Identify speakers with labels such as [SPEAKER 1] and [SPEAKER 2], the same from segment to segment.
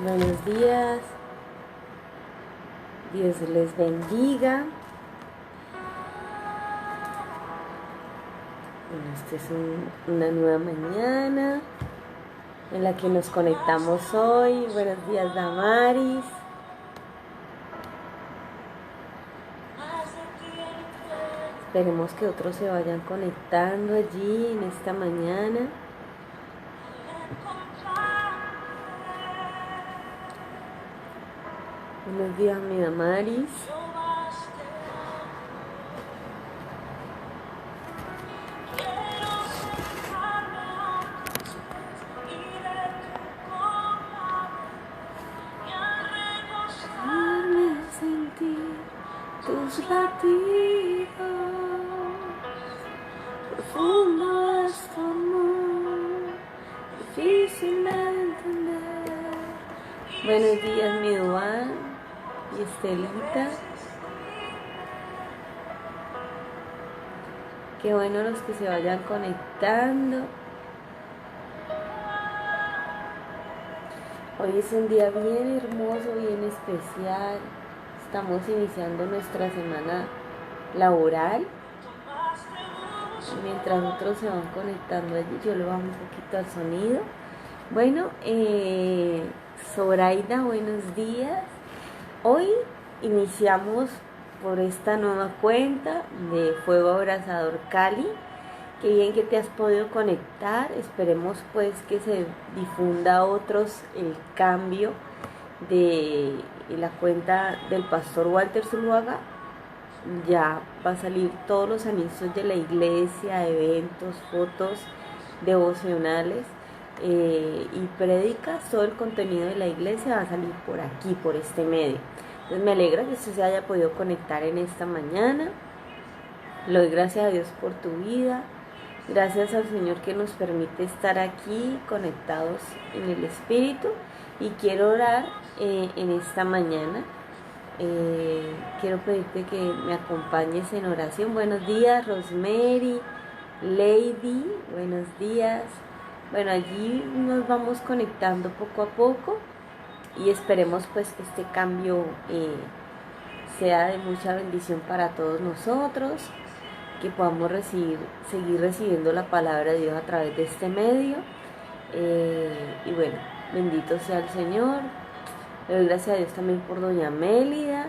[SPEAKER 1] Buenos días, Dios les bendiga. Bueno, esta es una nueva mañana en la que nos conectamos hoy. Buenos días, Damaris. Esperemos que otros se vayan conectando allí en esta mañana. Buenos días, mi Damaris. Sentir tus latidos, profundo es tu amor, difícil de entender. Buenos días, mi Duan y Estelita. Qué bueno los que se vayan conectando. Hoy es un día bien hermoso, bien especial. Estamos iniciando nuestra semana laboral. Mientras otros se van conectando allí, yo le bajo un poquito al sonido. Bueno, Zoraida, buenos días. Hoy iniciamos por esta nueva cuenta de Fuego Abrasador Cali. Qué bien que te has podido conectar. Esperemos pues que se difunda a otros el cambio de la cuenta del pastor Walter Zuluaga. Ya va a salir todos los anuncios de la iglesia, eventos, fotos devocionales y prédicas. Todo el contenido de la iglesia va a salir por aquí, por este medio. Entonces me alegra que usted se haya podido conectar en esta mañana. Le doy gracias a Dios por tu vida. Gracias al Señor que nos permite estar aquí conectados en el Espíritu. Y quiero orar en esta mañana. Quiero pedirte que me acompañes en oración. Buenos días, Rosemary, Lady, buenos días. Bueno, allí nos vamos conectando poco a poco y esperemos pues que este cambio sea de mucha bendición para todos nosotros, que podamos seguir recibiendo la palabra de Dios a través de este medio. Y bueno, bendito sea el Señor. Le doy gracias a Dios también por doña Mélida.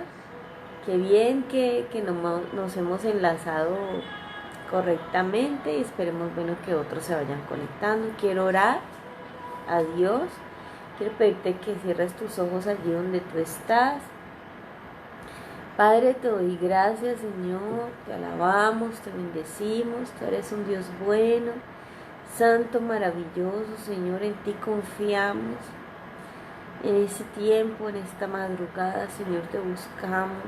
[SPEAKER 1] Qué bien que nos hemos enlazado correctamente y esperemos que otros se vayan conectando. Quiero orar a Dios. Quiero pedirte que cierres tus ojos allí donde tú estás. Padre, te doy gracias, Señor, te alabamos, te bendecimos, tú eres un Dios bueno, santo, maravilloso, Señor, en ti confiamos. En ese tiempo, en esta madrugada, Señor, te buscamos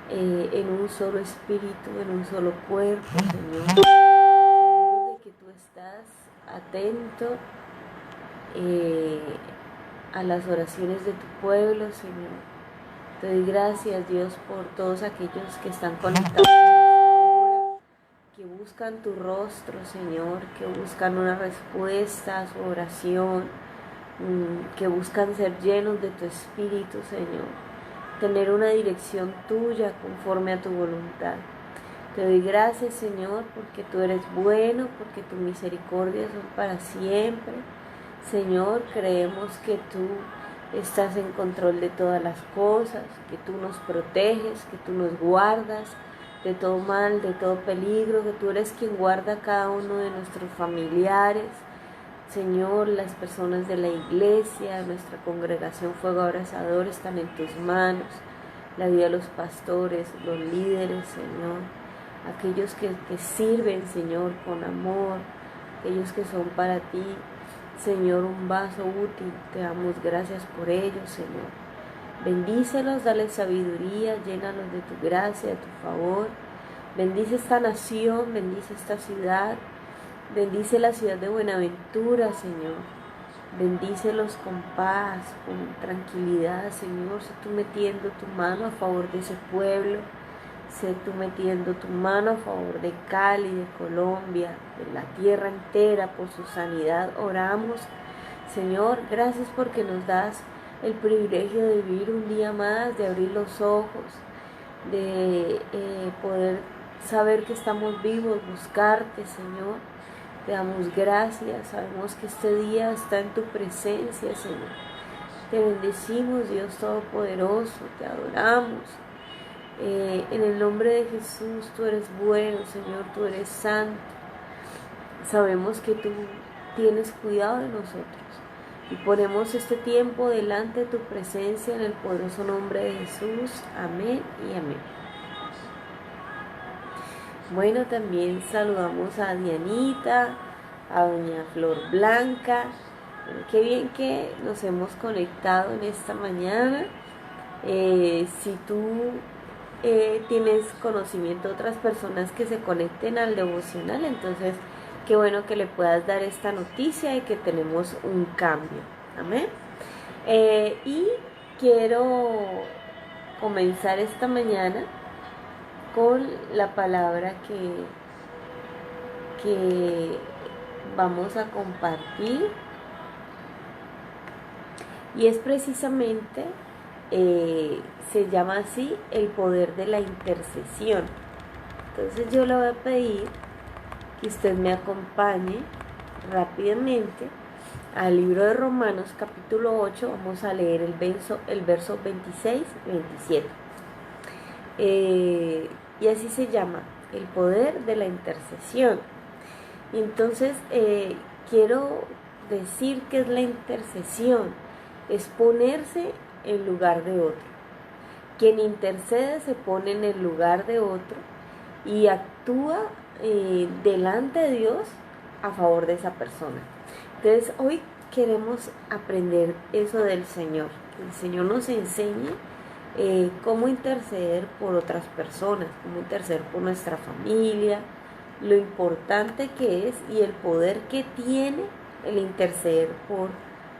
[SPEAKER 1] en un solo espíritu, en un solo cuerpo, Señor. Seguro de que tú estás atento a las oraciones de tu pueblo, Señor. Te doy gracias, Dios, por todos aquellos que están conectados en esta hora, que buscan tu rostro, Señor, que buscan una respuesta a su oración, que buscan ser llenos de tu Espíritu, Señor, tener una dirección tuya conforme a tu voluntad. Te doy gracias, Señor, porque tú eres bueno, porque tus misericordias son para siempre. Señor, creemos que tú estás en control de todas las cosas, que tú nos proteges, que tú nos guardas de todo mal, de todo peligro, que tú eres quien guarda a cada uno de nuestros familiares. Señor, las personas de la iglesia, nuestra congregación Fuego Abrasador están en tus manos. La vida de los pastores, los líderes, Señor, aquellos que sirven, Señor, con amor, aquellos que son para ti, Señor, un vaso útil. Te damos gracias por ellos, Señor. Bendícelos, dale sabiduría, llénalos de tu gracia, de tu favor. Bendice esta nación, bendice esta ciudad. Bendice la ciudad de Buenaventura, Señor. Bendícelos con paz, con tranquilidad, Señor. Sé tú metiendo tu mano a favor de ese pueblo. Sé tú metiendo tu mano a favor de Cali, de Colombia, de la tierra entera por su sanidad. Oramos, Señor, gracias porque nos das el privilegio de vivir un día más, de abrir los ojos, de poder saber que estamos vivos, buscarte, Señor. Te damos gracias, sabemos que este día está en tu presencia, Señor. Te bendecimos, Dios Todopoderoso, te adoramos. En el nombre de Jesús, tú eres bueno, Señor, tú eres santo. Sabemos que tú tienes cuidado de nosotros y ponemos este tiempo delante de tu presencia en el poderoso nombre de Jesús. Amén y amén. Bueno, también saludamos a Dianita, a doña Flor Blanca. Qué bien que nos hemos conectado en esta mañana. Si tú tienes conocimiento de otras personas que se conecten al devocional, entonces qué bueno que le puedas dar esta noticia de que tenemos un cambio. Amén. Y quiero comenzar esta mañana con la palabra que vamos a compartir, y es precisamente, se llama así, el poder de la intercesión. Entonces yo le voy a pedir que usted me acompañe rápidamente al libro de Romanos capítulo 8, vamos a leer el verso 26 y 27. Y así se llama, el poder de la intercesión. Entonces quiero decir que es la intercesión, es ponerse en lugar de otro. Quien intercede se pone en el lugar de otro y actúa delante de Dios a favor de esa persona. Entonces hoy queremos aprender eso del Señor, que el Señor nos enseñe cómo interceder por otras personas, cómo interceder por nuestra familia, lo importante que es y el poder que tiene el interceder por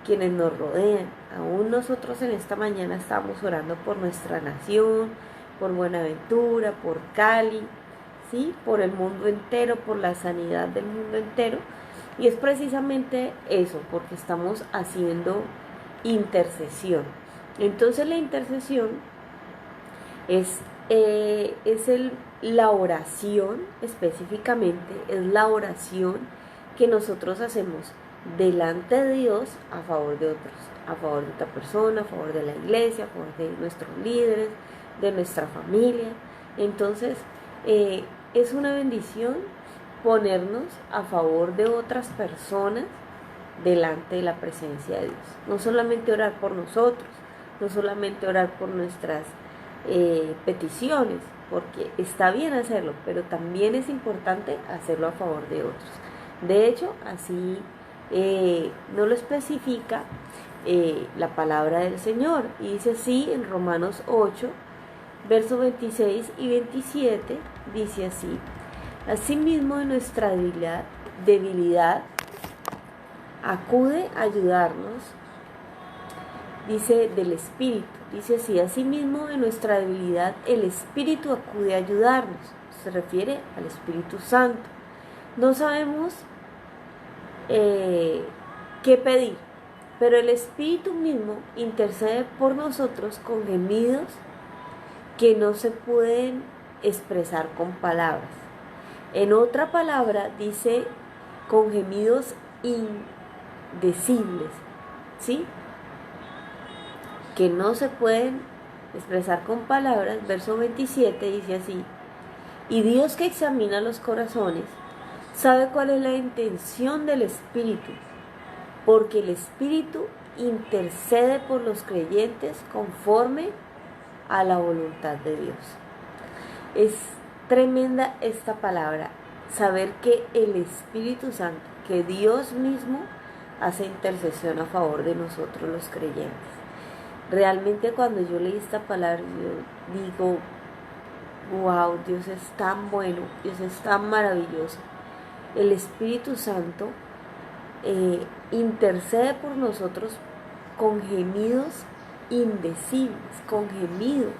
[SPEAKER 1] quienes nos rodean. Aún nosotros en esta mañana estamos orando por nuestra nación, por Buenaventura, por Cali, ¿sí? Por el mundo entero, por la sanidad del mundo entero. Y es precisamente eso, porque estamos haciendo intercesión. Entonces la intercesión es la oración, específicamente, es la oración que nosotros hacemos delante de Dios a favor de otros, a favor de otra persona, a favor de la iglesia, a favor de nuestros líderes, de nuestra familia. Entonces, es una bendición ponernos a favor de otras personas delante de la presencia de Dios. No solamente orar por nosotros, no solamente orar por nuestras peticiones, porque está bien hacerlo, pero también es importante hacerlo a favor de otros. De hecho, así no lo especifica la palabra del Señor, y dice así en Romanos 8, versos 26 y 27, dice así: asimismo, en nuestra debilidad acude a ayudarnos, dice del Espíritu, dice así: asimismo, en nuestra debilidad el Espíritu acude a ayudarnos. Se refiere al Espíritu Santo. No sabemos qué pedir, pero el Espíritu mismo intercede por nosotros con gemidos que no se pueden expresar con palabras. En otra palabra dice con gemidos indecibles, ¿sí? Que no se pueden expresar con palabras. Verso 27 dice así: y Dios, que examina los corazones, sabe cuál es la intención del Espíritu, porque el Espíritu intercede por los creyentes conforme a la voluntad de Dios. Es tremenda esta palabra, saber que el Espíritu Santo, que Dios mismo hace intercesión a favor de nosotros los creyentes. Realmente cuando yo leí esta palabra, yo digo, wow, Dios es tan bueno, Dios es tan maravilloso. El Espíritu Santo intercede por nosotros con gemidos indecibles, con gemidos.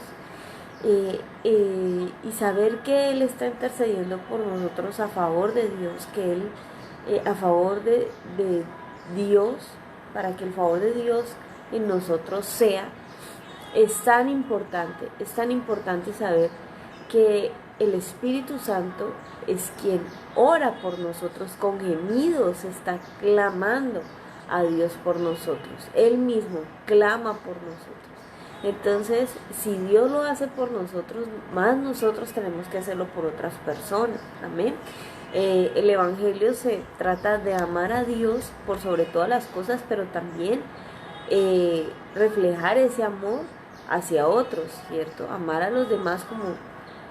[SPEAKER 1] Y saber que Él está intercediendo por nosotros a favor de Dios, que Él, a favor de Dios, para que el favor de Dios en nosotros sea, es tan importante saber que el Espíritu Santo es quien ora por nosotros con gemidos, está clamando a Dios por nosotros. Él mismo clama por nosotros. Entonces, si Dios lo hace por nosotros, más nosotros tenemos que hacerlo por otras personas. Amén. El Evangelio se trata de amar a Dios por sobre todas las cosas, pero también reflejar ese amor hacia otros, ¿cierto? Amar a los demás como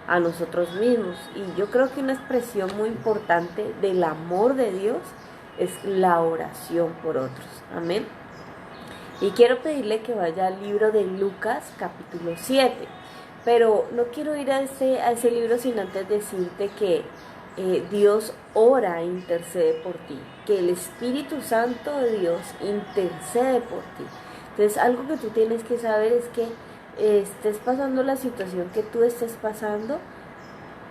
[SPEAKER 1] a nosotros mismos. Y yo creo que una expresión muy importante del amor de Dios es la oración por otros. Amén. Y quiero pedirle que vaya al libro de Lucas, capítulo 7. Pero no quiero ir a ese libro sin antes decirte que Dios ora e intercede por ti, que el Espíritu Santo de Dios intercede por ti. Entonces, algo que tú tienes que saber es que estés pasando la situación que tú estés pasando,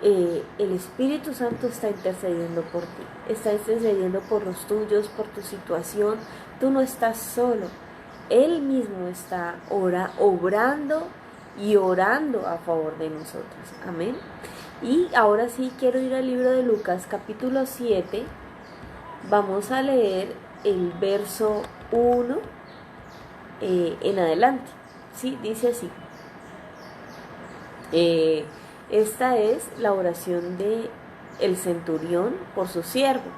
[SPEAKER 1] el Espíritu Santo está intercediendo por ti, está intercediendo por los tuyos, por tu situación. Tú no estás solo, Él mismo está obrando y orando a favor de nosotros. Amén. Y ahora sí quiero ir al libro de Lucas capítulo 7. Vamos a leer el verso 1 en adelante. ¿Sí? Dice así. Esta es la oración de el centurión por su siervo.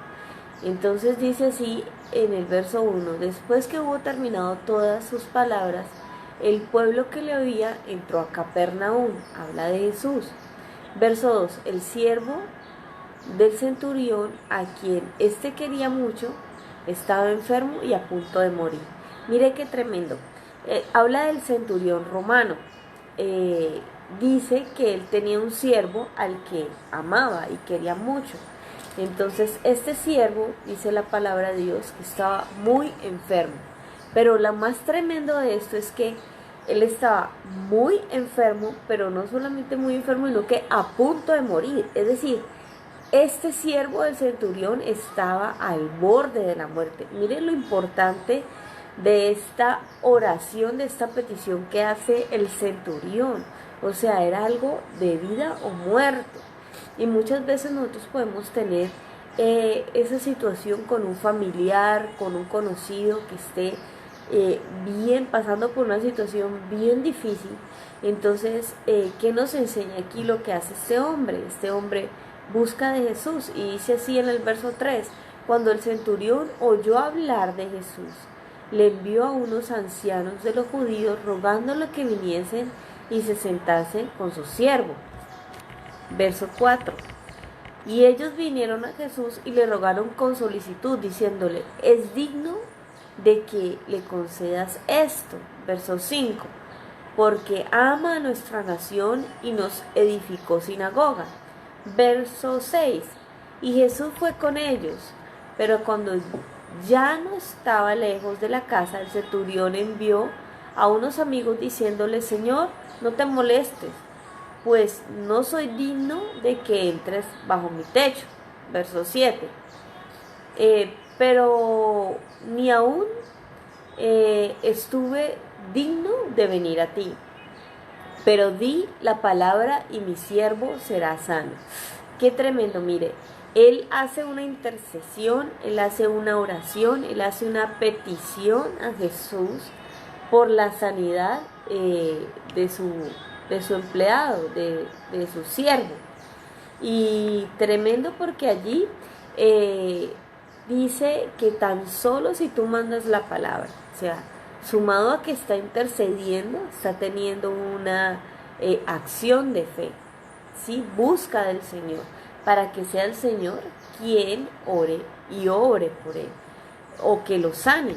[SPEAKER 1] Entonces dice así en el verso 1. Después que hubo terminado todas sus palabras, el pueblo que le oía entró a Capernaum. Habla de Jesús. Verso 2. El siervo del centurión, a quien éste quería mucho, estaba enfermo y a punto de morir. Mire qué tremendo. Habla del centurión romano. Dice que él tenía un siervo al que amaba y quería mucho. Entonces este siervo, dice la palabra de Dios, que estaba muy enfermo. Pero lo más tremendo de esto es que él estaba muy enfermo, pero no solamente muy enfermo, sino que a punto de morir. Es decir, este siervo del centurión estaba al borde de la muerte. Miren lo importante de esta oración, de esta petición que hace el centurión. O sea, era algo de vida o muerte. Y muchas veces nosotros podemos tener esa situación con un familiar, con un conocido que esté pasando por una situación bien difícil. Entonces, ¿qué nos enseña aquí lo que hace este hombre? Este hombre busca de Jesús y dice así en el verso 3: cuando el centurión oyó hablar de Jesús, le envió a unos ancianos de los judíos rogándole que viniesen y se sentasen con su siervo. Verso 4. Y ellos vinieron a Jesús y le rogaron con solicitud, diciéndole: es digno de que le concedas esto. Verso 5. Porque ama a nuestra nación y nos edificó sinagoga. Verso 6. Y Jesús fue con ellos, pero cuando ya no estaba lejos de la casa, el centurión envió a unos amigos diciéndole: Señor, no te molestes, pues no soy digno de que entres bajo mi techo. Verso 7. Pero ni aún estuve digno de venir a ti, pero di la palabra y mi siervo será sano. Qué tremendo. Mire, él hace una intercesión, él hace una oración, él hace una petición a Jesús por la sanidad de su empleado, de su siervo. Y tremendo porque allí dice que tan solo si tú mandas la palabra, o sea, sumado a que está intercediendo, está teniendo una acción de fe, ¿sí? Busca del Señor, para que sea el Señor quien ore y obre por él, o que lo sane.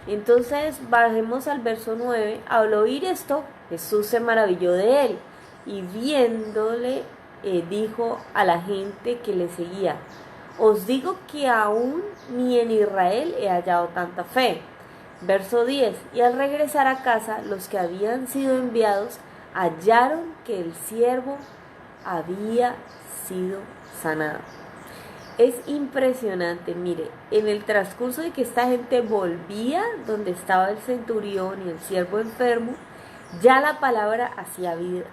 [SPEAKER 1] Entonces bajemos al verso 9. Al oír esto, Jesús se maravilló de él, y viéndole, dijo a la gente que le seguía: os digo que aún ni en Israel he hallado tanta fe. Verso 10. Y al regresar a casa, los que habían sido enviados hallaron que el siervo había sido sanado. Es impresionante, mire, en el transcurso de que esta gente volvía donde estaba el centurión y el siervo enfermo, ya la palabra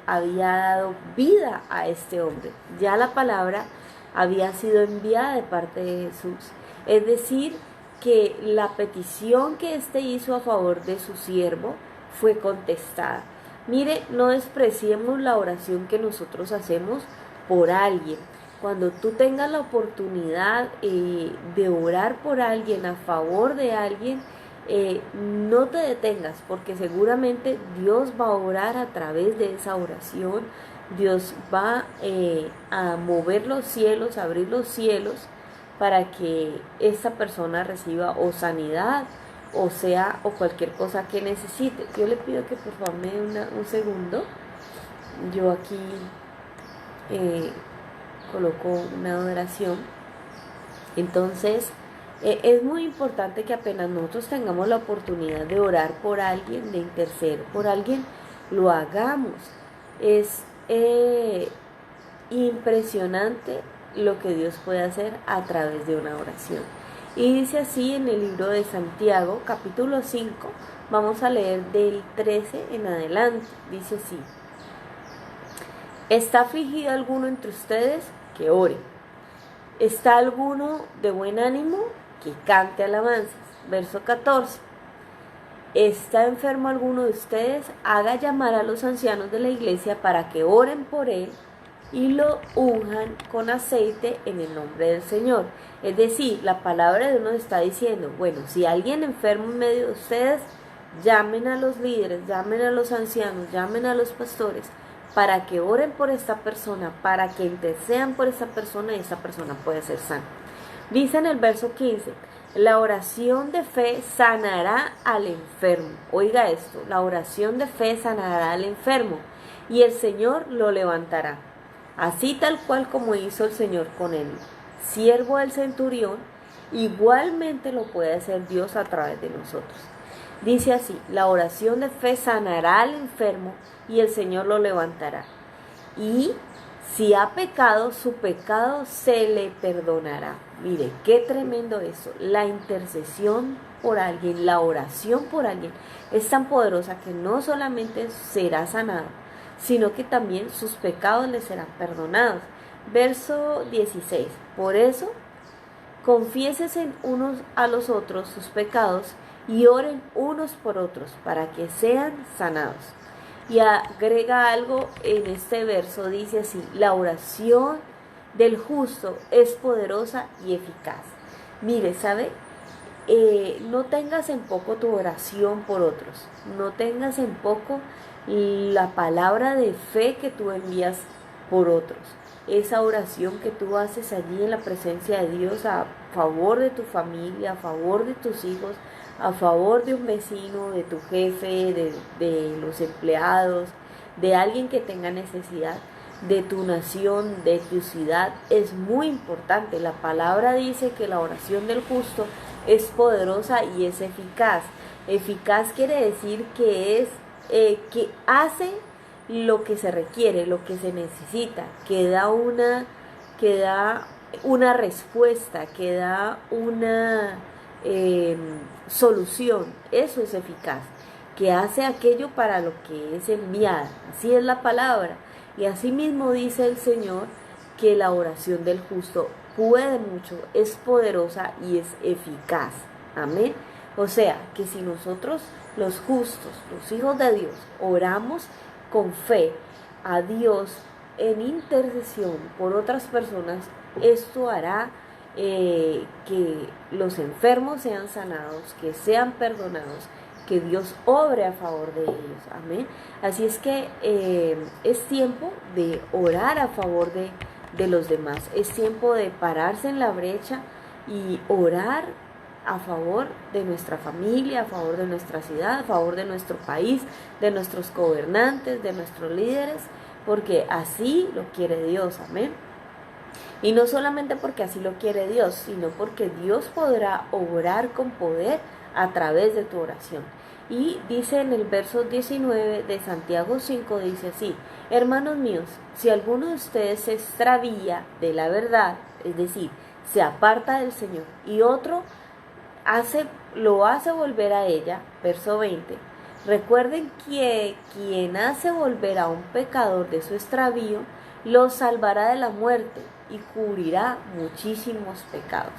[SPEAKER 1] había dado vida a este hombre, ya la palabra había sido enviada de parte de Jesús. Es decir, que la petición que éste hizo a favor de su siervo fue contestada. Mire, no despreciemos la oración que nosotros hacemos por alguien. Cuando tú tengas la oportunidad de orar por alguien, a favor de alguien, no te detengas, porque seguramente Dios va a orar a través de esa oración. Dios va a mover los cielos, a abrir los cielos para que esa persona reciba o sanidad o sea o cualquier cosa que necesite. Yo le pido que por favor me dé un segundo. Yo aquí coloco una oración. Entonces es muy importante que apenas nosotros tengamos la oportunidad de orar por alguien, de interceder por alguien, lo hagamos. Es impresionante lo que Dios puede hacer a través de una oración. Y dice así en el libro de Santiago, capítulo 5, vamos a leer del 13 en adelante. Dice así: ¿está afligido alguno entre ustedes? Que ore. ¿Está alguno de buen ánimo? Que cante alabanzas. Verso 14. ¿Está enfermo alguno de ustedes? Haga llamar a los ancianos de la iglesia para que oren por él y lo unjan con aceite en el nombre del Señor. Es decir, la palabra de Dios nos está diciendo, bueno, si alguien enfermo en medio de ustedes, llamen a los líderes, llamen a los ancianos, llamen a los pastores, para que oren por esta persona, para que intercedan por esta persona y esta persona puede ser sana. Dice en el verso 15, la oración de fe sanará al enfermo. Oiga esto, la oración de fe sanará al enfermo y el Señor lo levantará. Así tal cual como hizo el Señor con el siervo del centurión, igualmente lo puede hacer Dios a través de nosotros. Dice así, la oración de fe sanará al enfermo y el Señor lo levantará. Y si ha pecado, su pecado se le perdonará. Mire, qué tremendo eso. La intercesión por alguien, la oración por alguien es tan poderosa que no solamente será sanado, sino que también sus pecados le serán perdonados. Verso 16. Por eso, confiésense unos a los otros sus pecados y oren unos por otros para que sean sanados. Y agrega algo en este verso, dice así, la oración del justo es poderosa y eficaz. Mire, ¿sabe? No tengas en poco tu oración por otros, no tengas en poco la palabra de fe que tú envías por otros, esa oración que tú haces allí en la presencia de Dios a favor de tu familia, a favor de tus hijos, a favor de un vecino, de tu jefe, de los empleados, de alguien que tenga necesidad, de tu nación, de tu ciudad, es muy importante. La palabra dice que la oración del justo es poderosa y es eficaz. Eficaz quiere decir que que hace lo que se requiere, lo que se necesita, que da una respuesta, que da una solución. Eso es eficaz, que hace aquello para lo que es enviada. Así es la palabra. Y así mismo dice el Señor que la oración del justo puede mucho, es poderosa y es eficaz. Amén. O sea, que si nosotros, los justos, los hijos de Dios, oramos con fe a Dios en intercesión por otras personas, esto hará que los enfermos sean sanados, que sean perdonados, que Dios obre a favor de ellos. Amén. Así es que es tiempo de orar a favor de los demás. Es tiempo de pararse en la brecha y orar a favor de nuestra familia, a favor de nuestra ciudad, a favor de nuestro país, de nuestros gobernantes, de nuestros líderes, porque así lo quiere Dios. Amén. Y no solamente porque así lo quiere Dios, sino porque Dios podrá obrar con poder a través de tu oración. Y dice en el verso 19 de Santiago 5, dice así: hermanos míos, si alguno de ustedes se extravía de la verdad, es decir, se aparta del Señor, y otro lo hace volver a ella. Verso 20. Recuerden que quien hace volver a un pecador de su extravío, lo salvará de la muerte y cubrirá muchísimos pecados.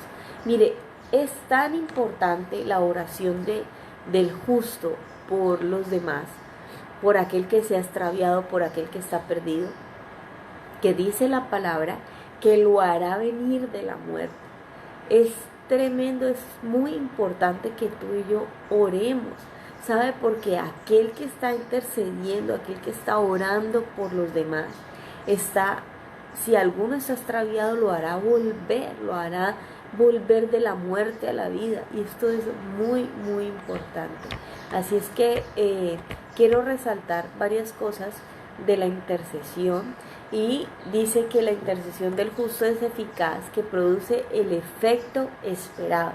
[SPEAKER 1] Mire, es tan importante la oración del justo por los demás, por aquel que se ha extraviado, por aquel que está perdido, que dice la palabra que lo hará venir de la muerte. Es tremendo, es muy importante que tú y yo oremos. ¿Sabe? Porque aquel que está intercediendo, aquel que está orando por los demás, si alguno está extraviado, lo hará volver de la muerte a la vida. Y esto es muy, muy importante. Así es que quiero resaltar varias cosas de la intercesión. Y dice que la intercesión del justo es eficaz, que produce el efecto esperado.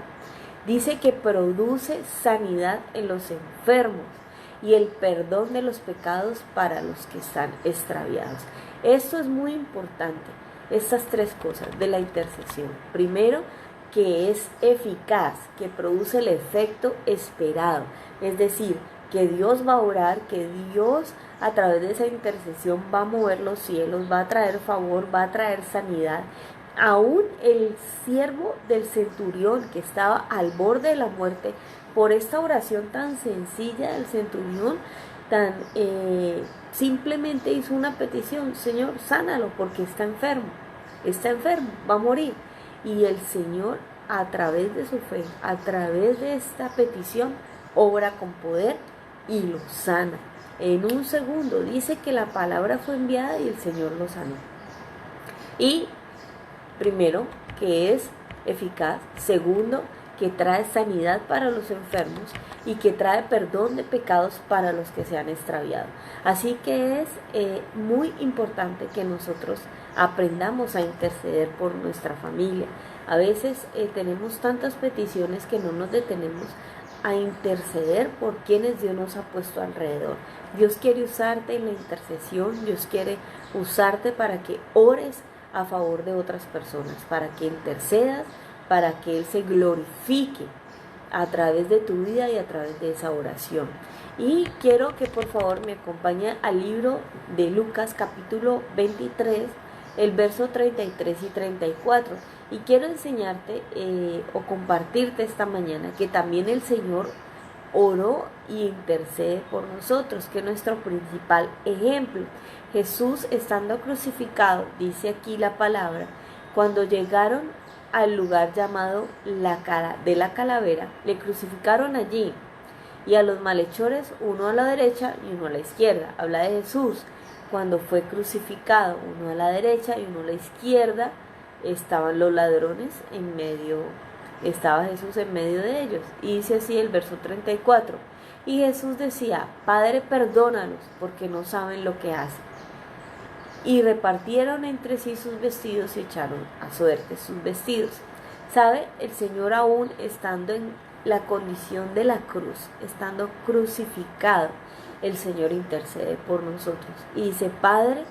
[SPEAKER 1] Dice que produce sanidad en los enfermos y el perdón de los pecados para los que están extraviados. Esto es muy importante, estas tres cosas de la intercesión. Primero, que es eficaz, que produce el efecto esperado. Es decir, que Dios va a orar, que Dios a través de esa intercesión va a mover los cielos, va a traer favor, va a traer sanidad. Aún el siervo del centurión que estaba al borde de la muerte, por esta oración tan sencilla del centurión, simplemente hizo una petición: Señor, sánalo porque está enfermo, va a morir. Y el Señor, a través de su fe, a través de esta petición, obra con poder y lo sana. En un segundo, dice que la palabra fue enviada y el Señor lo sanó. Y primero, que es eficaz. Segundo, que trae sanidad para los enfermos y que trae perdón de pecados para los que se han extraviado. Así que es muy importante que nosotros aprendamos a interceder por nuestra familia. A veces tenemos tantas peticiones que no nos detenemos a interceder por quienes Dios nos ha puesto alrededor. Dios quiere usarte en la intercesión, Dios quiere usarte para que ores a favor de otras personas, para que intercedas, para que Él se glorifique a través de tu vida y a través de esa oración. Y quiero que por favor me acompañe al libro de Lucas capítulo 23, el verso 33 y 34. Y quiero enseñarte o compartirte esta mañana que también el Señor oró y intercede por nosotros, que es nuestro principal ejemplo. Jesús, estando crucificado, dice aquí la palabra, cuando llegaron al lugar llamado de la calavera, le crucificaron allí, y a los malhechores, uno a la derecha y uno a la izquierda. Habla de Jesús cuando fue crucificado, uno a la derecha y uno a la izquierda. Estaban los ladrones en medio, estaba Jesús en medio de ellos. Y dice así el verso 34: y Jesús decía: Padre, perdónalos, porque no saben lo que hacen. Y repartieron entre sí sus vestidos y echaron a suerte sus vestidos. ¿Sabe? El Señor, aún estando en la condición de la cruz, estando crucificado, el Señor intercede por nosotros. Y dice: Padre,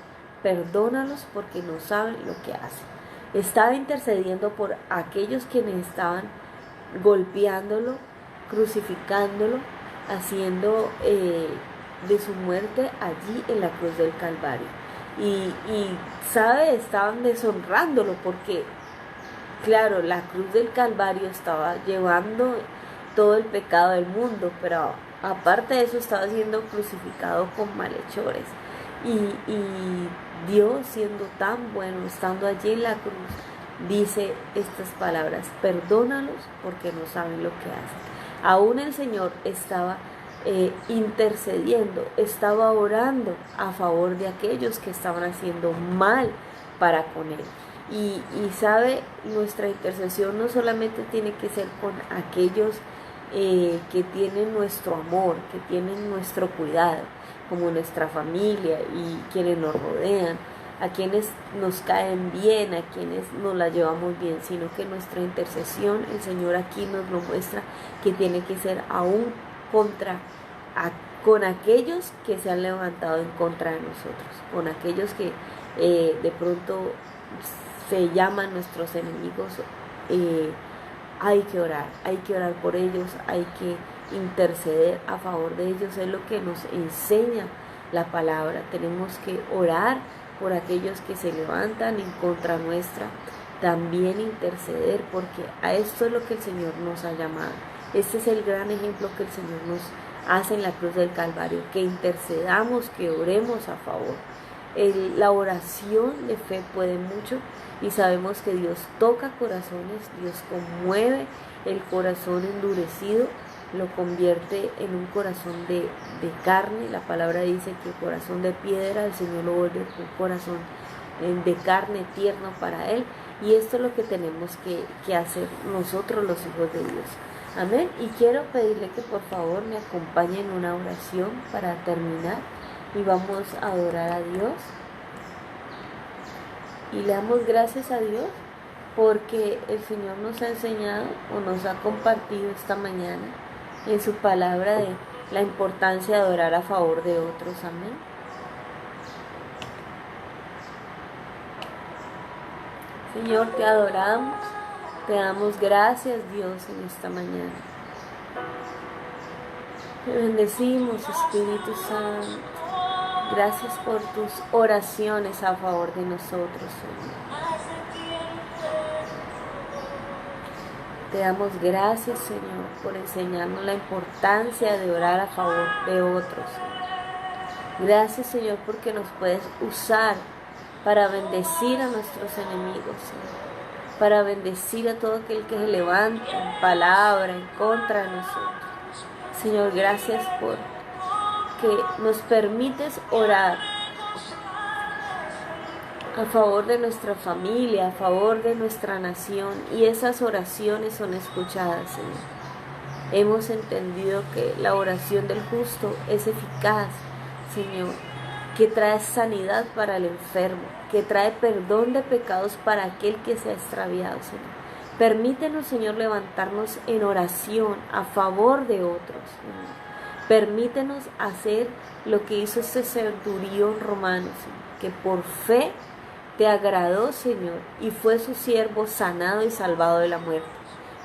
[SPEAKER 1] perdónalos porque no saben lo que hacen. Estaba intercediendo por aquellos quienes estaban golpeándolo, crucificándolo, haciendo de su muerte allí en la cruz del Calvario. Y ¿sabe? Estaban deshonrándolo porque, claro, la cruz del Calvario estaba llevando todo el pecado del mundo, pero aparte de eso estaba siendo crucificado con malhechores. Y Dios, siendo tan bueno, estando allí en la cruz, dice estas palabras: perdónalos porque no saben lo que hacen. Aún el Señor estaba intercediendo, estaba orando a favor de aquellos que estaban haciendo mal para con Él. Y sabe, nuestra intercesión no solamente tiene que ser con aquellos que tienen nuestro amor, que tienen nuestro cuidado, como nuestra familia y quienes nos rodean, a quienes nos caen bien, a quienes nos la llevamos bien, sino que nuestra intercesión, el Señor aquí nos lo muestra, que tiene que ser aún con aquellos que se han levantado en contra de nosotros, con aquellos que de pronto se llaman nuestros enemigos hay que orar por ellos, hay que interceder a favor de ellos. Es lo que nos enseña la palabra. Tenemos que orar por aquellos que se levantan en contra nuestra, también interceder, porque a esto es lo que el Señor nos ha llamado. Este es el gran ejemplo que el Señor nos hace en la cruz del Calvario, que intercedamos, que oremos a favor. La oración de fe puede mucho y sabemos que Dios toca corazones, Dios conmueve el corazón endurecido, lo convierte en un corazón de carne. La palabra dice que el corazón de piedra el Señor lo vuelve un corazón de carne, tierno para Él. Y esto es lo que tenemos que hacer nosotros los hijos de Dios. Amén. Y quiero pedirle que por favor me acompañen en una oración para terminar. Y vamos a adorar a Dios. Y le damos gracias a Dios porque el Señor nos ha enseñado o nos ha compartido esta mañana en su palabra de la importancia de orar a favor de otros. Amén. Señor, te adoramos, te damos gracias, Dios, en esta mañana. Te bendecimos, Espíritu Santo. Gracias por tus oraciones a favor de nosotros, Señor. Te damos gracias, Señor, por enseñarnos la importancia de orar a favor de otros. Gracias, Señor, porque nos puedes usar para bendecir a nuestros enemigos, Señor, para bendecir a todo aquel que se levanta en palabra en contra de nosotros. Señor, gracias por que nos permites orar a favor de nuestra familia, a favor de nuestra nación, y esas oraciones son escuchadas, Señor. Hemos entendido que la oración del justo es eficaz, Señor, que trae sanidad para el enfermo, que trae perdón de pecados para aquel que se ha extraviado, Señor. Permítenos, Señor, levantarnos en oración a favor de otros, Señor. Permítenos hacer lo que hizo este centurión romano, Señor, que por fe te agradó, Señor, y fue su siervo sanado y salvado de la muerte.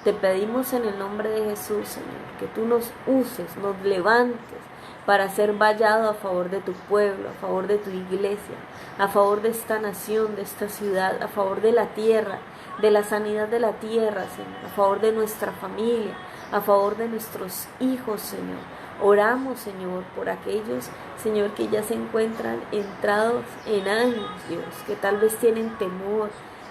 [SPEAKER 1] Te pedimos en el nombre de Jesús, Señor, que tú nos uses, nos levantes para ser vallado a favor de tu pueblo, a favor de tu iglesia, a favor de esta nación, de esta ciudad, a favor de la tierra, de la sanidad de la tierra, Señor, a favor de nuestra familia, a favor de nuestros hijos, Señor. Oramos, Señor, por aquellos, Señor, que ya se encuentran entrados en años, Dios, que tal vez tienen temor.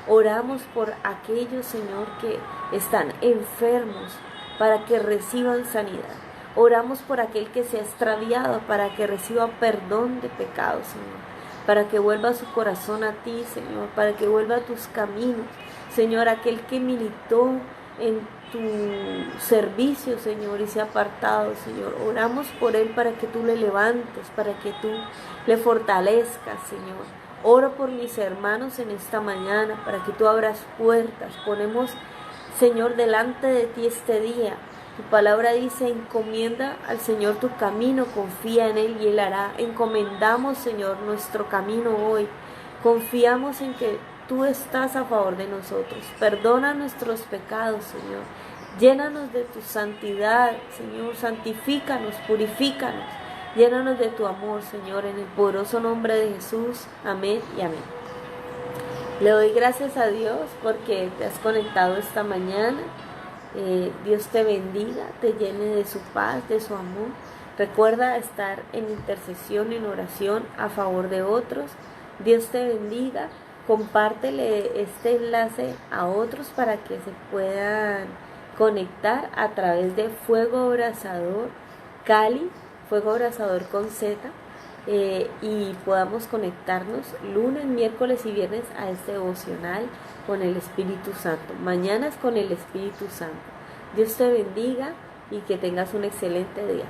[SPEAKER 1] Oramos por aquellos, Señor, que están enfermos para que reciban sanidad. Oramos por aquel que se ha extraviado para que reciba perdón de pecados, Señor, para que vuelva su corazón a ti, Señor, para que vuelva a tus caminos, Señor, aquel que militó en tu servicio, Señor, y se ha apartado, Señor. Oramos por él para que tú le levantes, para que tú le fortalezcas, Señor. Oro por mis hermanos en esta mañana para que tú abras puertas. Ponemos, Señor, delante de ti este día. Tu palabra dice: encomienda al Señor tu camino, confía en Él y Él hará. Encomendamos, Señor, nuestro camino hoy. Confiamos en que tú estás a favor de nosotros. Perdona nuestros pecados, Señor. Llénanos de tu santidad, Señor. Santifícanos, purifícanos. Llénanos de tu amor, Señor, en el poderoso nombre de Jesús. Amén y amén. Le doy gracias a Dios porque te has conectado esta mañana. Dios te bendiga, te llene de su paz, de su amor. Recuerda estar en intercesión, en oración a favor de otros. Dios te bendiga. Compártele este enlace a otros para que se puedan conectar a través de Fuego Abrazador Cali, Fuego Abrazador con Z, y podamos conectarnos lunes, miércoles y viernes a este devocional con el Espíritu Santo. Mañana es con el Espíritu Santo. Dios te bendiga y que tengas un excelente día.